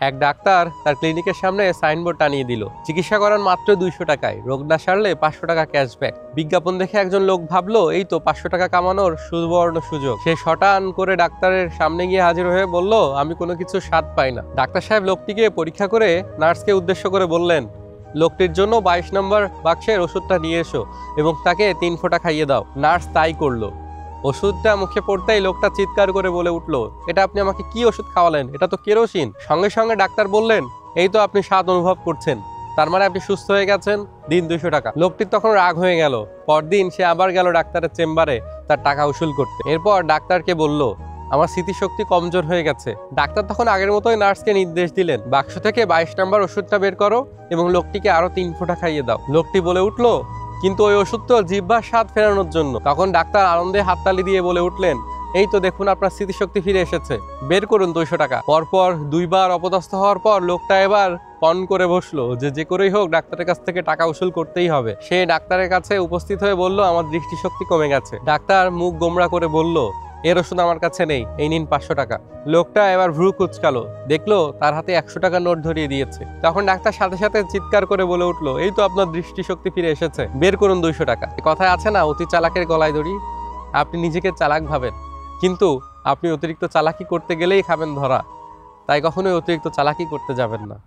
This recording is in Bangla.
এক ডাক্তার তার ক্লিনিকের সামনে সাইনবোর্ড টানিয়ে দিল, চিকিৎসা করান মাত্র 200 টাকায়, রোগ না সারলে 500 টাকা ক্যাশব্যাক। বিজ্ঞাপন দেখে একজন লোক ভাবলো এই তো 500 টাকা কামানোর সুবর্ণ সুযোগ। সে শটান করে ডাক্তারের সামনে গিয়ে হাজির হয়ে বলল, আমি কোনো কিছু স্বাদ পাই না। ডাক্তার সাহেব লোকটিকে পরীক্ষা করে নার্সকে উদ্দেশ্য করে বললেন, লোকটির জন্য 22 নম্বর বাক্সের ওষুধটা নিয়ে এসো এবং তাকে 3 ফোঁটা খাইয়ে দাও। নার্স তাই করলো। ওষুধটা মুখে পড়তেই লোকটা চিৎকার করে বলে উঠলো, এটা আপনি আমাকে কি ওষুধ খাওয়ালেন? এটা তো কেরোসিন। সঙ্গে সঙ্গে ডাক্তার বললেন, এই তো আপনি স্বাদ অনুভব করছেন, তার মানে আপনি সুস্থ হয়ে গেছেন, দিন 200 টাকা। লোকটির তখন রাগ হয়ে গেল। পরদিন সে আবার গেল ডাক্তারের চেম্বারে তার টাকা উসুল করতে। এরপর ডাক্তারকে বলল, আমার স্মৃতিশক্তি কমজোর হয়ে গেছে। ডাক্তার তখন আগের মতোই নার্সকে নির্দেশ দিলেন, বাক্স থেকে 22 নম্বর ওষুধটা বের করো এবং লোকটিকে আরো 3 ফোঁটা খাইয়ে দাও। লোকটি বলে উঠলো, কিন্তু ওই ওষুধ তো জিহ্বার স্বাদ ফেরানোর জন্য। তখন ডাক্তার আনন্দে হাততালি দিয়ে বলে উঠলেন, এই তো দেখুন আপনার স্মৃতিশক্তি ফিরে এসেছে, বের করুন 200 টাকা। পরপর 2 বার অপদস্থ হওয়ার পর লোকটা এবার পণ করে বসলো যে করেই হোক ডাক্তারের কাছ থেকে টাকা উসুল করতেই হবে। সে ডাক্তারের কাছে উপস্থিত হয়ে বলল, আমার দৃষ্টিশক্তি কমে গেছে। ডাক্তার মুখ গোমরা করে বলল, এর ওষুধ আমার কাছে নেই, এই নিন 500 টাকা। লোকটা এবার ভ্রু কুচকালো, দেখলো তার হাতে 100 টাকা নোট ধরিয়ে দিয়েছে। তখন ডাক্তার সাথে সাথে চিৎকার করে বলে উঠলো, এই তো আপনার দৃষ্টিশক্তি ফিরে এসেছে, বের করুন 200 টাকা। কথায় আছে না, অতি চালাকের গলায় দড়ি। আপনি নিজেকে চালাক ভাবেন, কিন্তু আপনি অতিরিক্ত চালাকি করতে গেলেই খাবেন ধরা। তাই কখনোই অতিরিক্ত চালাকি করতে যাবেন না।